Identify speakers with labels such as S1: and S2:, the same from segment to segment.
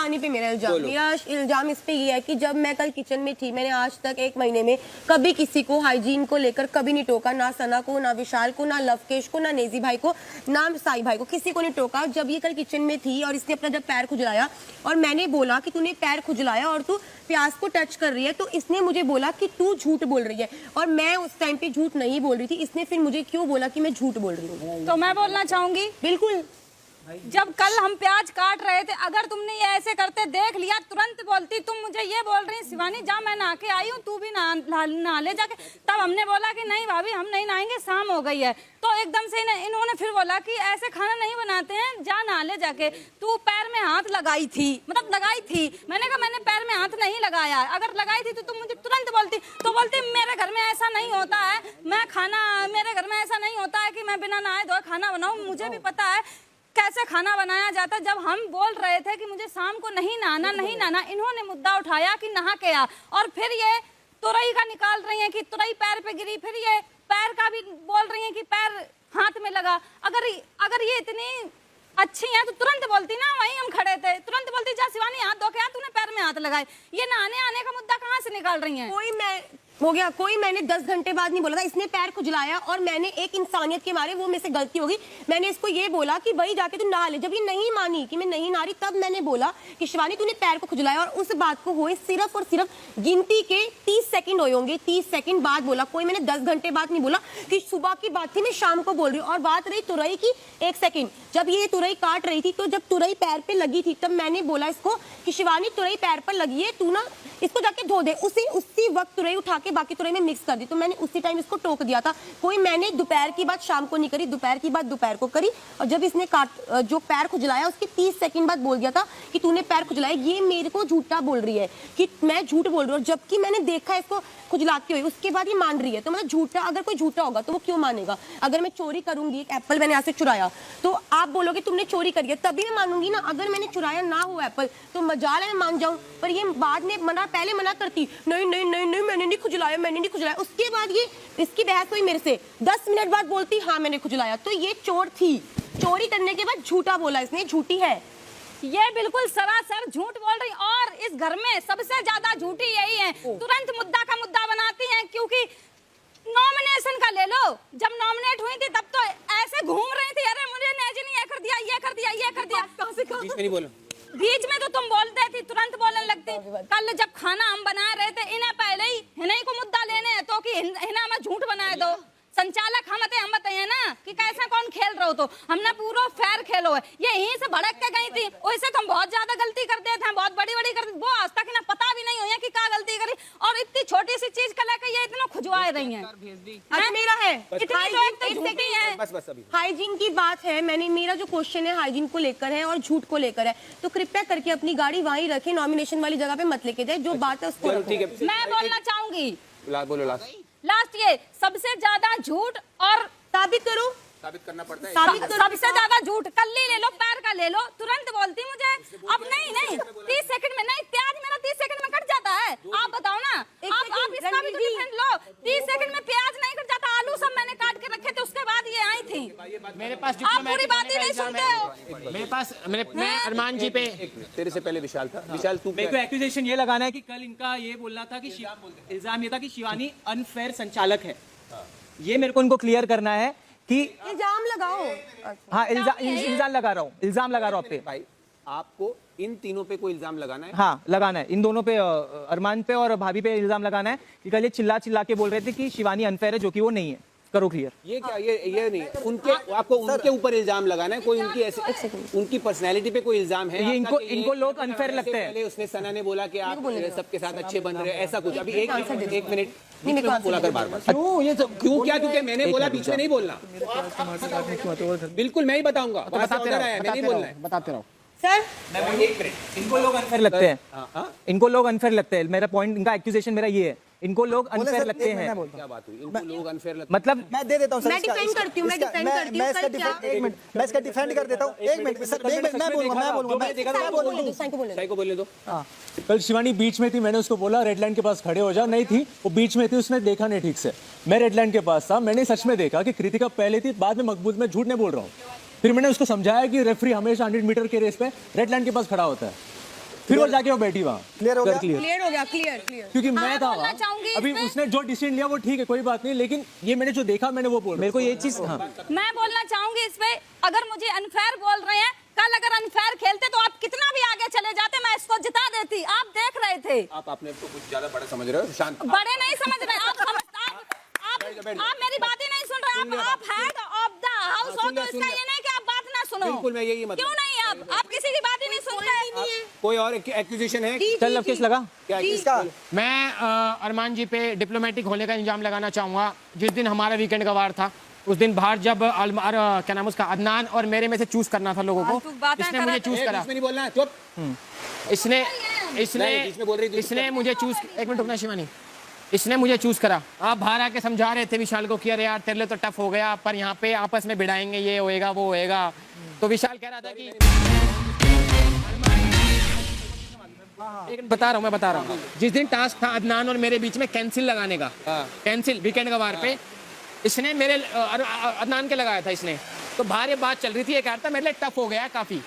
S1: शिवानी पे मेरा इल्जाम इस पे ये है कि जब मैं कल किचन में थी, मैंने आज तक 1 महीने में कभी किसी को हाइजीन को लेकर कभी नहीं टोका, ना सना को, ना विशाल को, ना लवकेश को, ना नेजी भाई को, ना साई भाई को, किसी को नहीं टोका। जब ये कल किचन में थी और इसने अपना जब पैर खुजलाया और मैंने बोला कि तूने पैर खुजलाया और तू प्याज को टच कर रही है, तो इसने मुझे बोला कि तू झूठ बोल रही है, और मैं उस टाइम पे झूठ नहीं बोल रही थी। इसने फिर मुझे क्यों बोला कि मैं झूठ बोल रही हूँ?
S2: तो मैं बोलना चाहूंगी,
S1: बिल्कुल,
S2: जब कल हम प्याज काट रहे थे, अगर तुमने ये ऐसे करते देख लिया, तुरंत बोलती। तुम मुझे ये बोल रही शिवानी जा मैं नहा के आई हूँ, तू भी नहा ले जाके। तब हमने बोला कि नहीं भाभी हम नहीं नहाएंगे, शाम हो गई है। तो एकदम से इन्होंने फिर बोला कि ऐसे खाना नहीं बनाते हैं, जा नहा ले जाके। तू पैर में हाथ लगाई थी, मतलब लगाई थी। मैंने कहा मैंने पैर में हाथ नहीं लगाया, अगर लगाई थी तो तुम मुझे तुरंत बोलती। तो बोलती मेरे घर में ऐसा नहीं होता है, मेरे घर में ऐसा नहीं होता है कि मैं बिना नहाए धोए खाना बनाऊं। मुझे भी पता है कैसे खाना बनाया जाता। जब हम बोल रहे थे कि मुझे शाम को नहीं नहाना, इन्होंने मुद्दा उठाया कि नहा के आ, और फिर ये तुरई का निकाल रही हैं कि तुरई पैर पे गिरी, फिर ये पैर का भी बोल रही हैं कि पैर हाथ में लगा। अगर ये इतनी अच्छी हैं तो तुरंत बोलती ना, वहीं हम खड़े थे, तुरंत बोलती जा शिवानी हाथ धो के आ, तूने पैर में हाथ लगाए। ये नहाने आने का मुद्दा कहाँ से निकाल रही हैं?
S1: कोई मैंने 10 घंटे बाद नहीं बोला था। इसने पैर खुजलाया और मैंने एक इंसानियत के मारे, वो मेरे से गलती होगी, मैंने इसको ये बोला कि भाई जाके तू नहा ले। जब ये नहीं मानी कि मैं नहीं नहा रही, तब मैंने बोला कि शिवानी तूने पैर को खुजलाया, और उस बात को हुए सिर्फ और सिर्फ गिनती के 30 सेकंड हुए होंगे, 30 सेकंड बाद बोला। कोई मैंने 10 घंटे बाद नहीं बोला कि सुबह की बात थी, मैं शाम को बोल रही हूँ। और बात रही तुरई की, 1 सेकंड, जब ये तुरई काट रही थी, तो जब तुरई पैर पे लगी थी, तब मैंने बोला इसको कि शिवानी तुरई पैर पर लगी है, तू ना इसको जाके धो दे। उसी वक्त तुरई उठा के बाकी तुरई में मिक्स कर दी, तो मैंने उसी टाइम इसको टोक दिया था। कोई मैंने दोपहर की बात शाम को नहीं करी, दोपहर की बात दोपहर को करी। और जब इसने जो पैर खुजलाया, उसके 30 सेकंड बाद बोल दिया था कि तूने पैर खुजलाया। ये मेरे को झूठा बोल रही है कि मैं झूठ बोल रही हूँ, जबकि मैंने देखा इसको खुजलाती हुई, उसके बाद ये मान रही है। तो मतलब झूठा, अगर कोई झूठा होगा तो वो क्यों मानेगा? अगर मैं चोरी करूंगी, एक एप्पल मैंने यहाँ से चुराया, तो आप बोलोगे तुमने चोरी करी है, तभी मैं मानूंगी ना। अगर मैंने चुराया ना हो एप्पल, तो मजाल है मैं मान जाऊं। पर ये बाद में पहले मना करती, नहीं नहीं नहीं नहीं मैंने नहीं खुजलाया, मैंने नहीं खुजलाया। उसके बाद ये इसकी बहस हुई मेरे से, 10 मिनट बाद बोलती हाँ मैंने खुजलाया। तो ये चोर थी, चोरी करने के बाद झूठा बोला इसने, झूठी है
S2: ये, बिल्कुल सरासर झूठ बोल रही। और इस घर में सबसे ज्यादा झूठी यही है, तुरंत मुद्दा का मुद्दा बनाती हैं। क्योंकि नॉमिनेशन का ले लो, जब नॉमिनेट हुई थी तब तो ऐसे घूम रही थी, अरे मुझे नेजी ने ये कर दिया, ये कर दिया, ये कर दिया। बीच में तो तुम बोलते थी, तुरंत बोलने लगती। कल जब खाना हम बना रहे थे, इन्हें पहले ही इन्हीं को मुद्दा लेने है तो कि इन्हें हमें झूठ बनाए दो। संचालक हम बताइए ना कि कैसा कौन खेल रहे हो। तो हमने पूरा फेयर खेलो है, ये यहीं से भड़क के गई थी। वैसे तो हम बहुत ज्यादा गलती करते थे, बहुत बड़ी कर वो आज तक ना पता भी नहीं हुई कि क्या गलती करी, और इतनी छोटी सी चीज का लेकर ये इतना खुजवाए रही हैं।
S1: मेरा है
S2: इतनी
S1: हाइजीन की बात है। मेरा जो क्वेश्चन है हाइजीन को लेकर है और झूठ को लेकर है, तो कृपया करके अपनी गाड़ी वहीं रखें, नॉमिनेशन वाली जगह पे मत लेके जाए। जो बात है उसको
S2: मैं बोलना चाहूंगी,
S3: बोलो
S2: लास्ट ये सबसे ज्यादा झूठ, और
S1: साबित करो,
S3: साबित करना पड़ता है।
S2: सबसे ज्यादा झूठ कल्ली ले लो, पैर का ले लो, तुरंत बोलती मुझे। अब नहीं 30 सेकंड में नहीं, प्याज मेरा 30 सेकंड में कट जाता है। आप बताओ ना, आप इसका भी तो डिफेंड लो। 30 सेकंड में प्याज नहीं कट जाता, आलू सब मैंने काट के रखे थे, उसके बाद ये आई थी।
S4: मेरे पास
S2: आप पूरी बात ही नहीं सुनते हो।
S4: मेरे पास मैं अरमान जी पे,
S3: तेरे से पहले विशाल था। विशाल तू
S5: मेरे को एक्यूजेशन ये लगाना है कि कल इनका ये बोलना था कि इल्जाम ये था कि शिवानी अनफेयर संचालक है। ये मेरे को इनको क्लियर करना है कि
S1: इल्जाम लगाओ।
S5: हाँ, इल्जाम लगा रहा हूँ आप पे।
S3: भाई आपको इन तीनों पे कोई इल्जाम लगाना है?
S5: हाँ लगाना है, इन दोनों पे, अरमान पे और भाभी पे इल्जाम लगाना है कि कल ये चिल्ला के बोल रहे थे कि शिवानी अनफेयर है, जो कि वो नहीं है। करो क्लियर।
S3: ये क्या, ये नहीं, उनके आपको उनके ऊपर इल्जाम लगाना है। कोई उनकी ऐसे उनकी पर्सनैलिटी पे कोई इल्जाम है?
S5: ये इनको लोग अनफेयर लगते हैं।
S3: पहले उसने सना ने बोला कि आप सबके साथ अच्छे बन रहे हैं, ऐसा कुछ। अभी एक मिनट बोला कर बार क्यों ये सब क्यों? क्या क्योंकि मैंने बोला, बीच में नहीं बोलना। बिल्कुल मैं ही बताऊंगा, मैं नहीं बोलना है।
S4: बताते रहो
S1: सर।
S5: इनको लोग अनफेयर लगते हैं, इनको लोग अनफेयर लगते हैं। मेरा पॉइंट, इनका एक्यूजेशन मेरा ये है, इनको लोग अनफेयर लगते हैं।
S3: क्या बात हुई? इनको लोग अनफेयर लगते हैं
S5: मतलब
S6: मैं दे देता हूं सर,
S1: मैं डिफेंड करती हूं,
S6: एक मिनट मैं इसका डिफेंड कर देता हूं। एक मिनट सर, मैं बोलूंगा।
S3: साई को बोलने दो।
S7: कल शिवानी बीच में थी, मैंने उसको बोला रेड लाइन के पास खड़े हो जा, नहीं थी वो बीच में थी, उसने देखा नहीं ठीक से। मैं रेड लाइन के पास था, मैंने सच में देखा कि कृतिका पहले थी, बाद में मकबूल। मैं झूठ नहीं बोल रहा हूँ। फिर मैंने उसको समझाया कि रेफरी हमेशा 100 मीटर के रेस पे रेड लाइन के पास खड़ा होता है। फिर वो जाके वो बैठी वहाँ
S6: Clear हो गया?
S7: क्लियर
S1: क्लियर हो गया, क्लियर क्लियर।
S7: क्योंकि मैं
S2: हाँ,
S7: था
S2: बोलना
S7: वहाँ
S2: चाहूंगी
S7: अभी
S2: इसमें।
S7: उसने जो डिसीजन लिया वो ठीक है कोई बात नहीं लेकिन ये मैंने जो देखा मैंने वो बोल
S5: मेरे को ये चीज हाँ
S2: मैं बोलना चाहूंगी इस पे, अगर मुझे अनफेयर बोल रहे हैं, कल अगर अनफेयर खेलते तो आप कितना भी आगे चले जाते, मैं इसको जिता देती। आप देख रहे थे,
S3: आप अपने को कुछ ज्यादा बड़ा समझ रहे हो, शांत।
S2: बड़े नहीं समझ रहे आप मेरी बात ही नहीं सुन रहे। आप हेड ऑफ द हाउस हो तो इसका ये नहीं कि आप बात ना सुनो।
S3: बिल्कुल, मैं यही मतलब
S2: क्यों नहीं, आप किसी की बात ही नहीं सुन रहे।
S3: कोई और एक्यूजेशन है?
S5: चल लवकेश लगा
S3: क्या
S6: इसका
S4: मैं अरमान जी पे डिप्लोमेटिक होने का इल्जाम लगाना चाहूंगा। जिस दिन हमारा वीकेंड का वार था उस दिन बाहर जब क्या नाम उसका अदनान और मेरे में से चूज करना था लोगों
S2: तू
S4: को,
S2: बातें
S4: इसने
S2: कर
S4: मुझे
S2: रहा
S4: चूज करा।
S3: इसमें नहीं बोलना है, चुप।
S4: इसने इसने
S3: नहीं, बीच में बोल रही थी,
S4: इसने मुझे चूज, एक मिनट रुकना शिवानी, इसने मुझे चूज करा। आप बाहर आके समझा रहे थे विशाल को कि अरे यार तेरे लिए तो टफ हो गया, पर यहाँ पे आपस में भिड़ाएंगे, ये होएगा वो होएगा। तो विशाल कह रहा था कि एक बता रहा हूँ, मैं बता रहा हूँ। जिस दिन टास्क था अदनान और मेरे बीच में कैंसिल लगाने का, कैंसिल वीकेंड का वार पे, इसने मेरे अदनान के लगाया था इसने। तो बाहर ये बात चल रही थी, ये कह रहा था मेरे लिए टफ हो गया है काफी।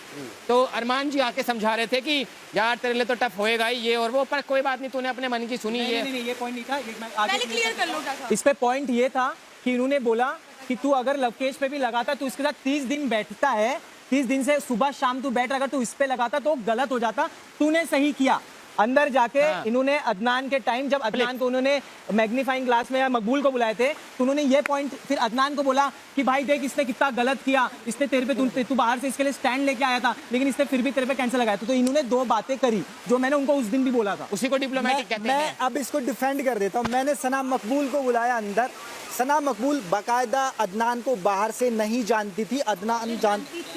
S4: तो अरमान जी आके समझा रहे थे कि यार तेरे लिए तो टफ होएगा ही ये और वो, पर कोई बात नहीं, तूने अपने मन की सुनी। ये
S5: नहीं ये पॉइंट नहीं था, ये मैं आगे
S1: क्लियर कर लो क्या था।
S5: इस पे पॉइंट ये था कि इन्होंने बोला कि तू अगर लवकेश पे भी लगाता तो इसके साथ 30 दिन बैठता है, 30 दिन से सुबह शाम तू बैठ, अगर तू इस पे लगाता तो गलत हो जाता। तूने सही किया। अंदर जाके इन्होंने अदनान के टाइम, जब अदनान को उन्होंने मैग्नीफाइंग ग्लास में मकबूल को बुलाए थे, तो उन्होंने ये पॉइंट फिर अदनान को बोला कि भाई देख इसने कितना गलत किया, इसने तेरे पे तू बाहर से इसके लिए स्टैंड लेके आया था लेकिन इसने फिर भी तेरे पे कैंसिल लगाया था। तो इन्होंने दो बातें करी जो मैंने उनको उस दिन भी बोला था।
S4: उसी को डिप्लोमेटिक कहते
S6: मैं
S4: हैं।
S6: अब इसको डिफेंड कर देता हूँ। मैंने सना मकबूल को बुलाया अंदर। सना मकबूल बाकायदा अदनान को बाहर से नहीं जानती थी। अदनान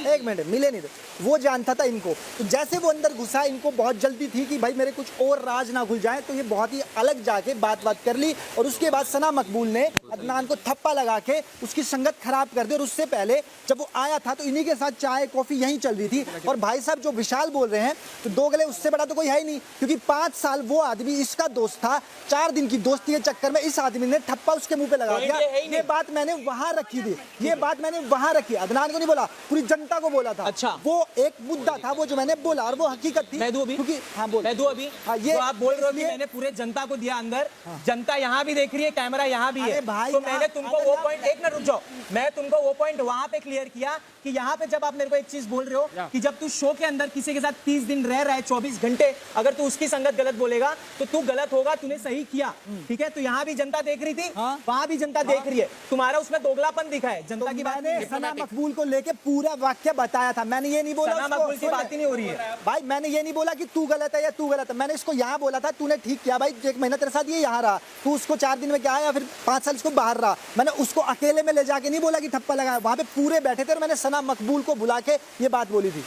S6: एक मिनट मिले नहीं थे, वो जानता था इनको। तो जैसे वो अंदर घुसा, इनको बहुत जल्दी थी कि भाई मेरे कुछ और राज ना खुल जाए, तो ये बहुत ही अलग जाके बात कर ली। और उसके बाद सना मकबूल ने अदनान को थप्पा लगा के उसकी संगत खराब कर दी। और उससे पहले जब वो आया था तो इन्हीं के साथ चाय कॉफी यहीं चल रही थी। और भाई साहब जो विशाल बोल रहे हैं, तो दो गले उससे बड़ा तो कोई है ही नहीं, क्योंकि 5 साल वो आदमी इसका दोस्त था। 4 दिन की दोस्ती के चक्कर में इस आदमी ने थप्पा उसके मुंह पे लगा दिया। ये बात मैंने वहां रखी थी, ये बात मैंने वहां रखी। अदनान को नहीं बोला, पूरी जनता को बोला था।
S5: अच्छा।
S6: वो एक मुद्दा था वो जो मैंने बोला, और वो हकीकत थी।
S5: मैं दूं अभी?
S6: क्योंकि हाँ बोल,
S5: मैं दूं अभी?
S6: हाँ, ये
S5: तो आप बोल रहे हो कि
S6: इसलिए-
S5: मैंने पूरे जनता को दिया अंदर, जनता यहाँ भी देख रही है, कैमरा यहाँ भी है।
S6: अरे भाई,
S5: तो मैंने तुमको
S6: अगर
S5: वो
S6: आप-
S5: पॉइंट, एक मिनट रुक जाओ, मैं तुमको वो पॉइंट वहां पे क्लियर किया कि यहाँ पे जब आप मेरे को एक चीज बोल रहे हो कि जब तू शो के अंदर किसी के साथ 30 दिन रह रहा है, 24 घंटे, अगर तू उसकी संगत गलत बोलेगा तो तू गलत होगा, तूने सही किया, ठीक है। तो यहाँ भी जनता देख रही थी, वहां भी जनता देख रही है। तुम्हारा उसमें दोगलापन दिखा है, जनता की बात
S6: मैंने
S5: नहीं।
S6: सना मकबूल को लेके पूरा वाक्य बताया था। मैंने ये नहीं बोला
S5: सना
S6: उसको-
S5: मकबूल की बात ही नहीं हो रही है
S6: भाई, मैंने ये नहीं बोला कि तू गलत है या तू गलत है। मैंने इसको यहाँ बोला था, तूने ठीक किया भाई, 1 महीना तेरे साथ ये यहाँ रहा, तू उसको 4 दिन में क्या आया, फिर 5 साल इसको बाहर रहा। मैंने उसको अकेले में ले जाके नहीं बोला कि थप्पा लगाया, वहां पे पूरे बैठे थे और मैंने सना मकबूल को बुला के ये बात बोली थी।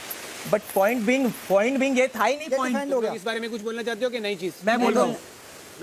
S5: बट पॉइंट बिंग ये था ही नहीं।
S6: ये
S5: पॉइंट
S6: डिफेंड हो गया।
S3: इस बारे में कुछ बोलना चाहते हो कि नई चीज?
S5: मैं बोल रहा हूँ,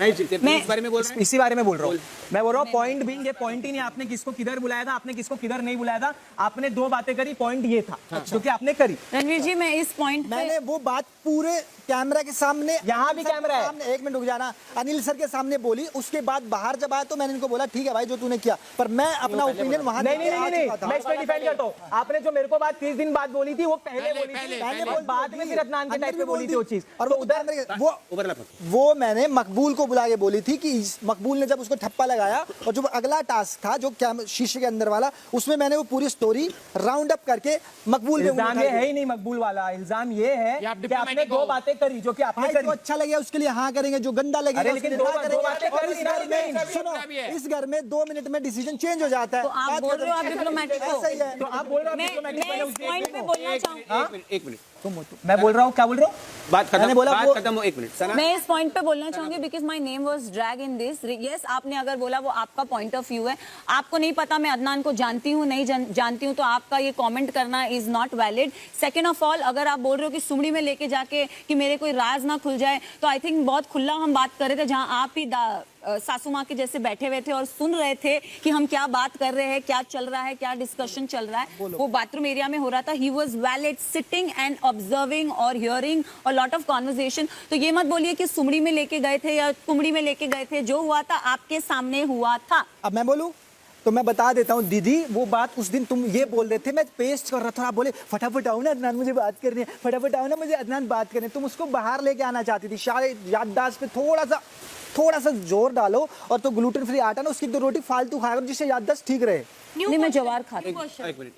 S3: नई चीज इस बारे में बोल रहे हैं?
S5: इसी बारे में बोल रहा हूँ। मैं बोल रहा हूँ पॉइंट बिंग ये पॉइंट ही नहीं, आपने किसको किधर बुलाया था, आपने किसको किधर नहीं बुलाया था, आपने 2 बातें करी, पॉइंट ये था क्योंकि आपने करी।
S2: रणवीर जी, मैं इस पॉइंट पे
S6: मैंने वो बात पूरे कैमरा के सामने,
S5: यहाँ भी
S6: अनिल सर
S5: कैमरा
S6: के
S5: है।
S6: सामने, 1 मिनट रुक जाना, अनिल सर के सामने बोली। उसके बाद बाहर जब आया तो मैंने इनको बोला ठीक है भाई जो तूने किया, पर मैं अपना ओपिनियन वहां
S5: नहीं
S6: देके आ चुका था।
S5: मैं इस पे डिफेंड करता हूँ। आपने जो मेरे को बात 30 दिन बाद बोली थी वो पहले बोली थी,
S6: पहले
S5: और बाद में फिर अदनान के टाइप पे बोली थी वो चीज।
S6: और
S5: तो
S6: वो
S5: उधर
S6: वो
S3: ओवरलैप।
S6: वो मैंने मकबूल को बुला के बोली थी कि मकबूल ने जब उसको ठप्पा लगाया, और जो अगला टास्क था जो शीशे के अंदर वाला, उसमें मैंने वो पूरी स्टोरी राउंड अप करके मकबूल पे
S5: इल्जाम ये है ही नहीं मकबूल वाला, इल्जाम ये है
S4: कि आप
S5: कि आपने
S4: diplomatic
S5: 2
S4: हो।
S5: बातें करी जो कि आपने
S6: भाई, जो अच्छा लगेगा उसके लिए हाँ करेंगे, जो गंदा लगेगा
S5: अरे
S6: उसके
S5: लेकिन
S6: लिए
S5: दो
S6: ना
S5: बातें
S6: करेंगे।
S5: कर
S6: और
S5: दी
S6: इस
S5: ना,
S6: घर में
S4: नहीं,
S6: सुनो,
S4: भी है।
S6: इस घर में 2 मिनट में डिसीजन चेंज हो जाता है।
S2: तो आप
S6: बात
S2: बोल रहे हो आप
S6: खत्म।
S2: डिप्लोमेटिक हो।
S6: ऐसा ही है।
S5: तो आप बोल रहे हो
S2: मैं
S5: diplomatic बने
S2: इस
S5: उस
S2: पॉइंट पे बोलना चाहूँ,
S3: एक मिनट
S5: मैं बोल रहा हूँ, क्या बोल रहा हूँ?
S3: बात खत्म,
S6: मैंने बोला
S3: बात
S6: वो-
S3: खत्म हो। 1 मिनट सना,
S2: मैं इस पॉइंट पे बोलना चाहूंगी because my name was drag in this. Yes, आपने अगर बोला वो आपका पॉइंट ऑफ व्यू है, आपको नहीं पता मैं अदनान को जानती हूँ नहीं जानती हूँ, तो आपका ये कमेंट करना is not valid. Second of all, अगर आप बोल रहे हो कि सुमड़ी में लेके जाके कि मेरे कोई राज ना खुल जाए, तो आई थिंक बहुत खुला हम बात कर रहे थे, जहां आप ही सासू माँ के जैसे बैठे हुए थे और सुन रहे थे कि हम क्या बात कर रहे हैं, क्या चल रहा है, क्या डिस्कशन चल रहा है। वो बाथरूम एरिया में हो रहा था। He was valid sitting and observing और हियरिंग और लॉट ऑफ कॉन्वर्सेशन। तो ये मत बोलिए कि सुमड़ी में लेके गए थे या कुमड़ी में लेके गए थे, जो हुआ था आपके सामने हुआ था।
S6: अब मैं बोलूं, तो मैं बता देता हूँ दीदी, वो बात उस दिन तुम ये बोल रहे थे, मैं पेस्ट कर रहा था, आप बोले फटाफट आओ ना अदनान, मुझे बात करनी है, फटाफट आओ ना मुझे अदनान बात करनी है। तुम उसको बाहर लेके आना चाहती थी, शायद याददाश्त पे थोड़ा सा जोर डालो, और तो ग्लूटेन फ्री आटा ना, उसकी 2 रोटी फालतू खाया करो, जिससे याददाश्त ठीक रहे।
S2: नहीं, मैं जवार खाती हूँ।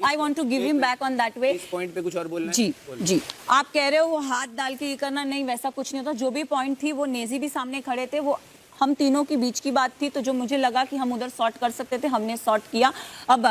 S2: I want to give him back on that way.
S3: इस पॉइंट पे कुछ और बोलना है?
S2: जी जी, आप कह रहे हो वो हाथ डाल के ये करना, नहीं वैसा कुछ नहीं होता। जो भी पॉइंट थी, वो नेजी भी सामने खड़े थे, वो हम तीनों के बीच की बात थी, तो जो मुझे लगा कि हम उधर सॉर्ट कर सकते थे, हमने सॉर्ट किया। अब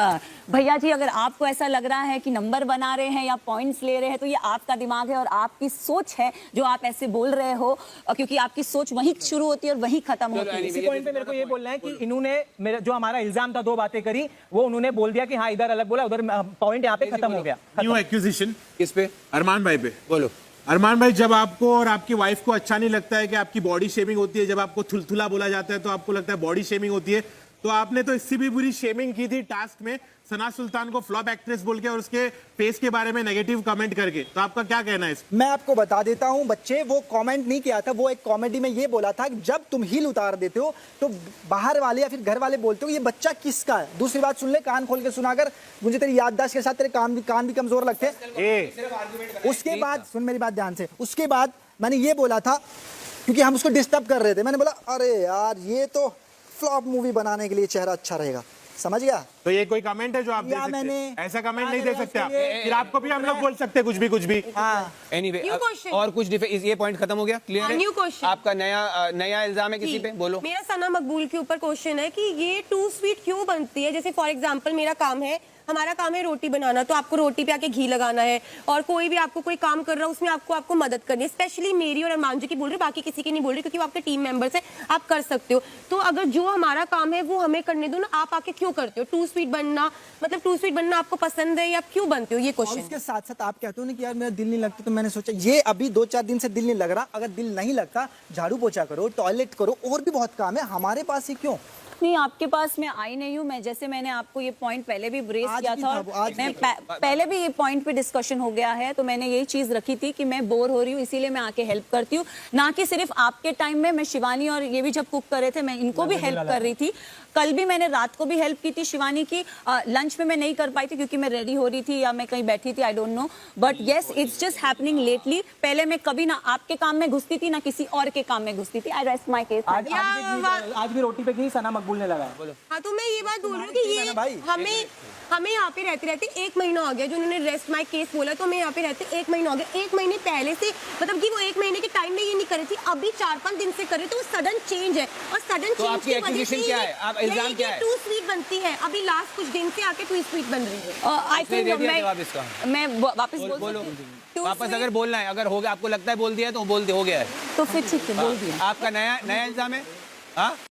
S2: भैया जी, अगर आपको ऐसा लग रहा है कि नंबर बना रहे हैं या पॉइंट्स ले रहे हैं, तो ये आपका दिमाग है और आपकी सोच है जो आप ऐसे बोल रहे हो, क्योंकि आपकी सोच वहीं शुरू होती है और वहीं खत्म होती है।
S5: इसी पॉइंट पे मेरे को ये बोलना है कि इन्होंने मेरा जो हमारा इल्जाम था, 2 बातें करी, वो उन्होंने बोल दिया कि हाँ इधर अलग बोला, उधर पॉइंट यहाँ पे खत्म हो गया।
S8: न्यू एक्विजिशन
S3: किस पे?
S8: अरमान भाई पे।
S3: बोलो।
S8: अरमान भाई, जब आपको और आपकी वाइफ को अच्छा नहीं लगता है कि आपकी बॉडी शेमिंग होती है, जब आपको थुलथुला बोला जाता है तो आपको लगता है बॉडी शेमिंग होती है, तो आपने तो इससे भी बुरी शेमिंग की थी टास्क में, सना सुल्तान को फ्लॉप एक्ट्रेस बोल के और उसके फेस के बारे में नेगेटिव कमेंट करके। तो आपका क्या कहना है इस?
S6: मैं आपको बता देता हूं बच्चे, वो कमेंट नहीं किया था, वो एक कॉमेडी में ये बोला था कि जब तुम हील उतार देते हो तो बाहर वाले या फिर घर वाले बोलते हो ये बच्चा किसका है। दूसरी बात सुन ले, कान खोल के सुनाकर, मुझे तेरी याददाश्त के साथ तेरे कान भी कमजोर लगते हैं। उसके बाद सुन मेरी बात ध्यान से, उसके बाद मैंने ये बोला था, क्योंकि हम उसको डिस्टर्ब कर रहे थे, मैंने बोला अरे यार ये तो फ्लॉप मूवी बनाने के लिए चेहरा अच्छा रहेगा, समझ गया?
S8: तो ये कोई कमेंट है जो आप दे सकते हैं? ऐसा कमेंट नहीं दे सकते आप, फिर आपको भी हम लोग बोल सकते हैं कुछ भी।
S6: हाँ
S3: एनीवे,
S1: New question.
S3: और कुछ ये पॉइंट खत्म हो गया, क्लियर है?
S1: New question.
S3: आपका नया इल्जाम है किसी पे? बोलो।
S1: मेरा सना मकबूल के ऊपर क्वेश्चन है कि ये टू स्वीट क्यों बनती है। जैसे फॉर एग्जांपल मेरा काम है, हमारा काम है रोटी बनाना, तो आपको रोटी पे आके घी लगाना है, और कोई भी आपको कोई काम कर रहा है उसमें आपको मदद करनी है। स्पेशली मेरी और अरमान जी की बोल रही हूँ, बाकी किसी की नहीं बोल रही, क्योंकि वो आपके टीम मेंबर्स है, आप कर सकते हो। तो अगर जो हमारा काम है वो हमें करने दो ना, आप आके क्यों करते हो? टू स्वीट बनना मतलब टू स्वीट बनना आपको पसंद है या क्यों बनते हो, ये
S6: और
S1: क्वेश्चन।
S6: उसके साथ साथ आप कहते हो ना कि यार मेरा दिल नहीं लगता, तो मैंने सोचा ये अभी 2-4 दिन से दिल नहीं लग रहा, अगर दिल नहीं लगता झाड़ू पोछा करो, टॉयलेट करो, और भी बहुत काम है, हमारे पास ही क्यों?
S2: नहीं, आपके पास मैं आई नहीं हूँ। मैं जैसे मैंने आपको ये पॉइंट पहले भी ब्रेस
S6: आज
S2: किया
S6: भी
S2: था,
S6: था
S2: और
S6: वो, आज
S2: मैं
S6: भी
S2: पहले भी ये पॉइंट पे डिस्कशन हो गया है, तो मैंने यही चीज रखी थी कि मैं बोर हो रही हूँ, इसीलिए मैं आके हेल्प करती हूँ, ना कि सिर्फ आपके टाइम में। मैं शिवानी और ये भी जब कुक कर रहे थे, मैं इनको भी हेल्प कर रही थी। कल भी मैंने रात को भी हेल्प की थी शिवानी की। लंच में मैं नहीं कर पाई थी क्योंकि मैं रेडी हो रही थी या मैं कहीं बैठी थी, I don't know, but yes it's just happening lately. पहले मैं कभी ना आपके काम में घुसती थी ना किसी और के काम में घुसती थी। आई रेस्ट माय केस।
S5: आज भी रोटी पे घी सना मकबूल ने लगाया।
S1: हाँ, तो मैं ये बात बोल रही हूँ कि ये हमें यहाँ पे रहते 1 महीना हो गया, जो उन्होंने रेस्ट माय केस बोला, तो हमें यहाँ पे रहते 1 महीना हो गया। 1 महीने पहले से, मतलब कि वो 1 महीने के टाइम में ये नहीं कर रही थी, अभी 4-5 दिन से कर रही, तो वो सडन चेंज है। और सडन
S3: तो
S1: चेंज
S3: आपकी एक्विजिशन क्या है? आप इल्जाम क्या है?
S1: टू स्वीट बनती है, अभी लास्ट कुछ दिन से आके टू स्वीट बन रही है।
S2: आई थिंक
S3: दे दिया जवाब इसका।
S2: मैं वापस
S3: बोलो।
S2: सकती हूँ।
S3: वापस अगर बोलना है, अगर हो गया, आपको लगता है बोल दिया है तो बोल दे, हो गया है।
S2: तो फिर ठीक है, बोल दिया।
S3: आपका नया इल्जाम है? हाँ,